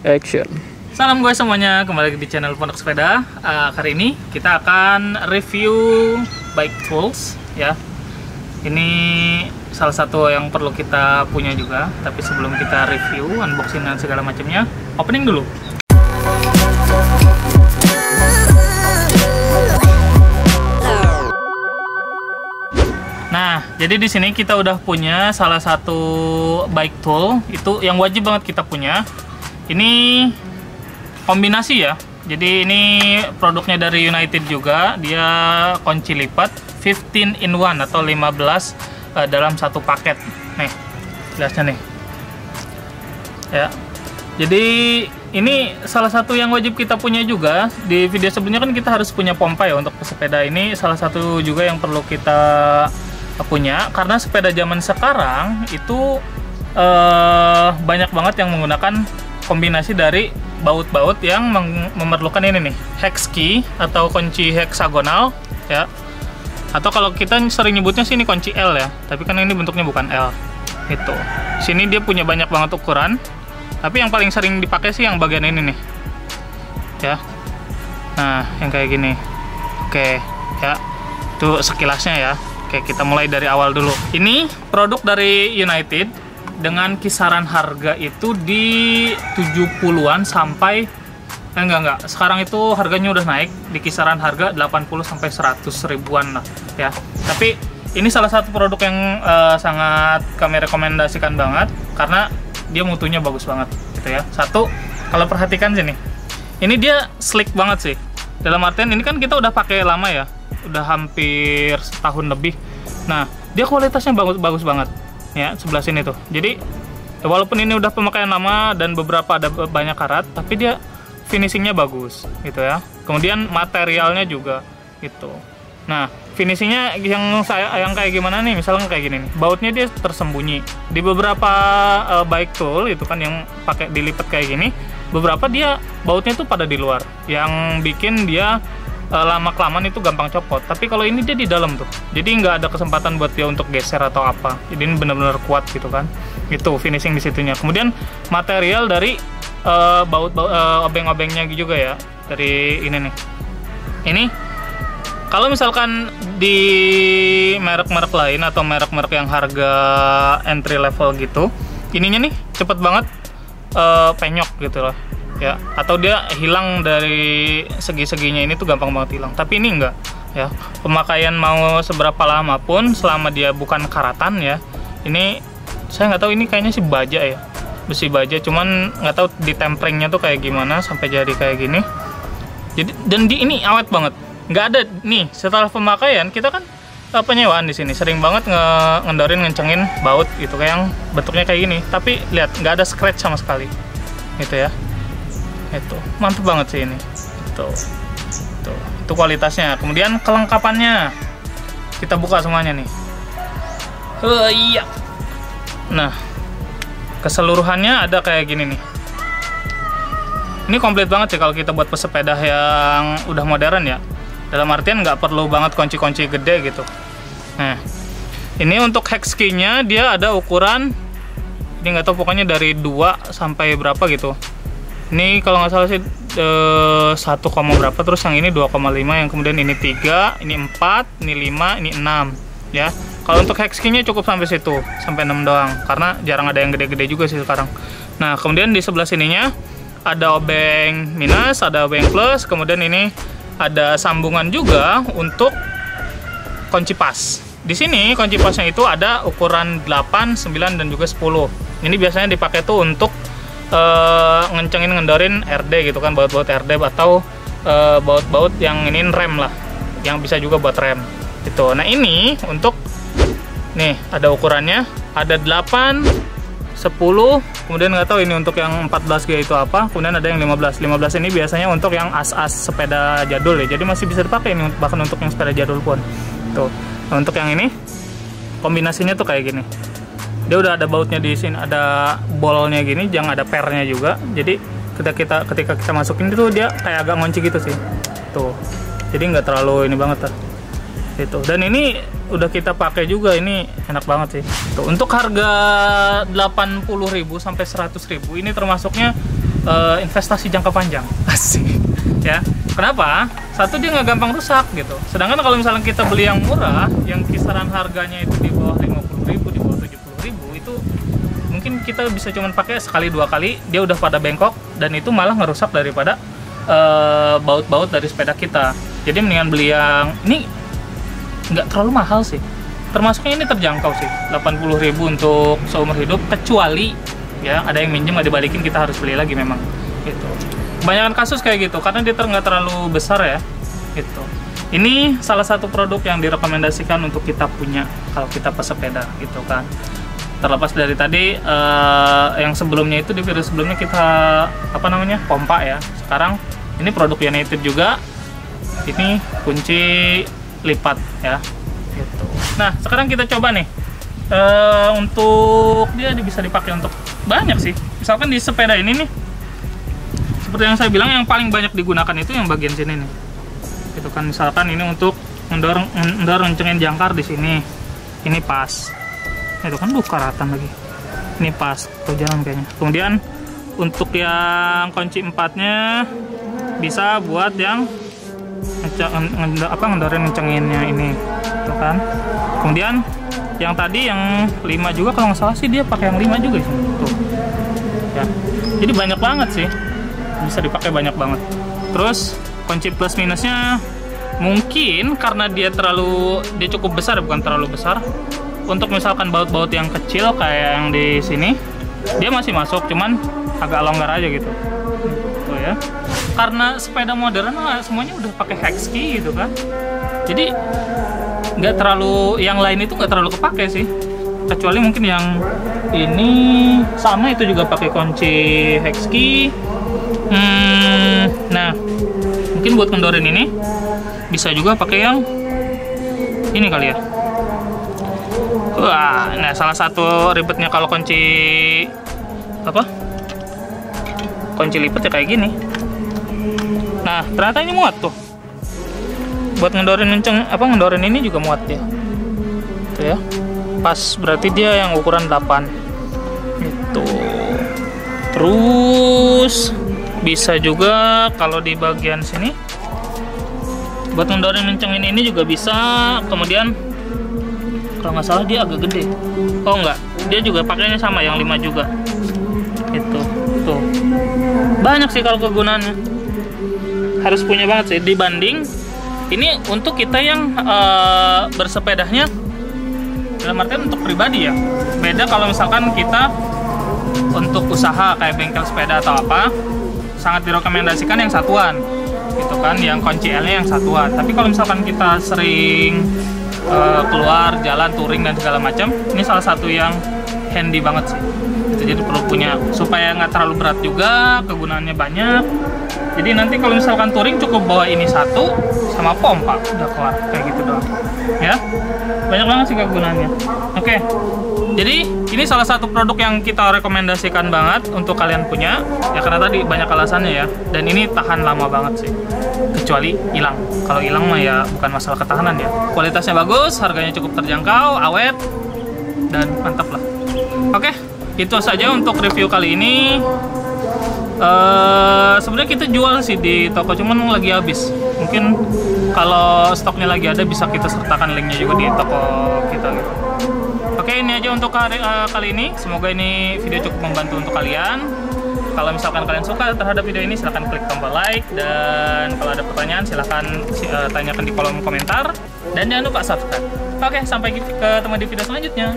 Action. Salam guys semuanya, kembali lagi di channel Pondok Sepeda. Kali ini kita akan review bike tools ya. Ini salah satu yang perlu kita punya juga. Tapi sebelum kita review, unboxing dan segala macamnya, opening dulu. Nah, jadi di sini kita udah punya salah satu bike tool itu yang wajib banget kita punya. Ini kombinasi ya. Jadi ini produknya dari United juga. Dia kunci lipat 15 in 1 atau 15 dalam satu paket. Nih, jelasnya nih. Ya. Jadi ini salah satu yang wajib kita punya juga. Di video sebelumnya kan kita harus punya pompa ya untuk sepeda. Ini salah satu juga yang perlu kita punya karena sepeda zaman sekarang itu banyak banget yang menggunakan kombinasi dari baut-baut yang memerlukan ini nih, hex key atau kunci heksagonal ya. Atau kalau kita sering nyebutnya sini kunci L ya, tapi kan ini bentuknya bukan L. Itu. Sini dia punya banyak banget ukuran. Tapi yang paling sering dipakai sih yang bagian ini nih. Ya. Nah, yang kayak gini. Oke, ya. Itu sekilasnya ya. Oke, kita mulai dari awal dulu. Ini produk dari United dengan kisaran harga itu di 70-an sampai enggak. Sekarang itu harganya udah naik di kisaran harga 80 sampai 100 ribuan lah ya. Tapi ini salah satu produk yang sangat kami rekomendasikan banget karena dia mutunya bagus banget gitu ya. Satu, kalau perhatikan sini. Ini dia slick banget sih. Dalam artian ini kan kita udah pakai lama ya. Udah hampir setahun lebih. Nah, dia kualitasnya bagus banget. Ya, sebelah sini tuh. Jadi walaupun ini udah pemakaian lama dan beberapa ada banyak karat, tapi dia finishingnya bagus gitu ya. Kemudian materialnya juga gitu. Nah, finishingnya yang kayak gimana nih? Misalnya kayak gini nih, bautnya dia tersembunyi. Di beberapa bike tool itu kan yang pakai dilipat kayak gini, beberapa dia bautnya tuh pada di luar, yang bikin dia lama-kelamaan itu gampang copot. Tapi kalau ini dia di dalam tuh, jadi nggak ada kesempatan buat dia untuk geser atau apa. Jadi ini benar-benar kuat gitu kan. Itu finishing di situnya. Kemudian material dari obeng-obengnya juga ya. Dari ini nih. Ini kalau misalkan di merek-merek lain atau merek-merek yang harga entry level gitu, ininya nih cepet banget penyok gitu lah. Ya, atau dia hilang dari segi-seginya ini tuh gampang banget hilang. Tapi ini enggak ya. Pemakaian mau seberapa lama pun selama dia bukan karatan ya. Ini saya nggak tahu, ini kayaknya sih baja ya. Besi baja, cuman nggak tahu di temperingnya tuh kayak gimana sampai jadi kayak gini. Jadi dan ini awet banget. Nggak ada nih setelah pemakaian kita kan penyewaan di sini sering banget ngendorin ngencengin baut gitu kayak yang bentuknya kayak gini. Tapi lihat nggak ada scratch sama sekali. Gitu ya. Itu mantap banget sih ini. Itu kualitasnya. Kemudian kelengkapannya kita buka semuanya nih. Iya. Nah, keseluruhannya ada kayak gini nih. Ini komplit banget sih kalau kita buat pesepeda yang udah modern ya. Dalam artian nggak perlu banget kunci-kunci gede gitu. Nah, ini untuk hex key-nya dia ada ukuran, ini nggak tahu pokoknya dari 2 sampai berapa gitu. Ini kalau nggak salah sih 1, berapa, terus yang ini 2,5, yang kemudian ini 3, ini 4, ini 5, ini 6 ya. Kalau untuk hex key-nya cukup sampai situ, sampai 6 doang karena jarang ada yang gede-gede juga sih sekarang. Nah, kemudian di sebelah sininya ada obeng minus, ada obeng plus, kemudian ini ada sambungan juga untuk kunci pas. Di sini kunci pasnya itu ada ukuran 8, 9 dan juga 10. Ini biasanya dipakai tuh untuk ngencengin ngendorin RD gitu kan, baut-baut RD atau baut-baut yang ini rem lah, yang bisa juga buat rem gitu. Nah, ini untuk nih ada ukurannya, ada 8, 10, kemudian nggak tahu ini untuk yang 14G itu apa, kemudian ada yang 15 ini biasanya untuk yang as-as sepeda jadul ya, jadi masih bisa dipakai ini bahkan untuk yang sepeda jadul pun tuh. Nah, untuk yang ini kombinasinya tuh kayak gini. Dia udah ada bautnya di sini, ada bolnya gini, jangan ada pernya juga. Jadi ketika kita masukin itu dia kayak agak ngunci gitu sih. Tuh. Jadi nggak terlalu ini banget lah. Gitu. Dan ini udah kita pakai juga, ini enak banget sih. Tuh, untuk harga 80.000 sampai 100.000 ini termasuknya investasi jangka panjang. Asik. Ya. Kenapa? Satu, dia nggak gampang rusak gitu. Sedangkan kalau misalnya kita beli yang murah, yang kisaran harganya itu di bawah 50.000, di bawah 70.000, itu mungkin kita bisa cuman pakai sekali dua kali, dia udah pada bengkok, dan itu malah ngerusak daripada baut-baut dari sepeda kita. Jadi mendingan beli yang ini nggak terlalu mahal sih. Termasuknya ini terjangkau sih, 80.000 untuk seumur hidup, kecuali ya ada yang minjem nggak dibalikin, kita harus beli lagi memang. Gitu. Kebanyakan kasus kayak gitu karena dia nggak terlalu besar ya. Gitu. Ini salah satu produk yang direkomendasikan untuk kita punya kalau kita pesepeda gitu kan. Terlepas dari tadi yang sebelumnya itu, di video sebelumnya kita pompa ya. Sekarang ini produk United juga. Ini kunci lipat ya. Gitu. Nah sekarang kita coba nih untuk dia bisa dipakai untuk banyak sih. Misalkan di sepeda ini nih, seperti yang saya bilang, yang paling banyak digunakan itu yang bagian sini nih. Gitu kan, misalkan ini untuk mendorong kencengin jangkar di sini. Ini pas. Itu kan karatan lagi. Ini pas tuh jalan kayaknya. Kemudian untuk yang kunci empatnya bisa buat yang ngendorin kencenginnya ini, tuh kan. Kemudian yang tadi yang 5 juga kalau nggak salah sih dia pakai yang 5 juga sih. Tuh. Ya. Jadi banyak banget sih. Bisa dipakai banyak banget. Terus kunci plus minusnya mungkin karena dia cukup besar, bukan terlalu besar. Untuk misalkan baut-baut yang kecil kayak yang di sini, dia masih masuk, cuman agak longgar aja gitu. Tuh ya. Karena sepeda modern semuanya udah pakai hex key gitu kan. Jadi nggak terlalu, yang lain itu nggak terlalu kepake sih. Kecuali mungkin yang ini sama, itu juga pakai kunci hex key. Nah, mungkin buat kendorin ini bisa juga pakai yang ini kali ya. Wah, nah salah satu ribetnya kalau kunci lipat ya kayak gini. Nah, ternyata ini muat tuh. Buat ngendorin ngendorin ini juga muat dia. Tuh ya. Pas, berarti dia yang ukuran 8. Itu. Terus bisa juga kalau di bagian sini buat ngendorin kencengin ini juga bisa. Kemudian kalau nggak salah dia agak gede. Oh enggak, dia juga pakainya sama yang 5 juga. Itu tuh. Banyak sih kalau kegunaannya. Harus punya banget sih, dibanding ini untuk kita yang bersepedanya dalam artian untuk pribadi ya. Beda kalau misalkan kita untuk usaha kayak bengkel sepeda atau apa, sangat direkomendasikan yang satuan gitu kan, yang kunci L-nya yang satuan. Tapi kalau misalkan kita sering keluar jalan touring dan segala macam, ini salah satu yang handy banget sih. Jadi perlu punya supaya nggak terlalu berat juga, kegunaannya banyak. Jadi nanti kalau misalkan touring cukup bawa ini satu sama pompa, udah kelar kayak gitu doang ya. Banyak banget sih kegunaannya. Oke. Jadi ini salah satu produk yang kita rekomendasikan banget untuk kalian punya ya, karena tadi banyak alasannya ya, dan ini tahan lama banget sih, kecuali hilang. Kalau hilang mah ya bukan masalah ketahanan ya. Kualitasnya bagus, harganya cukup terjangkau, awet, dan mantap lah. Oke, itu saja untuk review kali ini. Sebenarnya kita jual sih di toko, cuman lagi habis. Mungkin kalau stoknya lagi ada bisa kita sertakan linknya juga di toko kita gitu. Oke, ini aja untuk kali ini. Semoga ini video cukup membantu untuk kalian. Kalau misalkan kalian suka terhadap video ini, silahkan klik tombol like. Dan kalau ada pertanyaan, silahkan tanyakan di kolom komentar. Dan jangan lupa subscribe. Oke, sampai ketemu di video selanjutnya.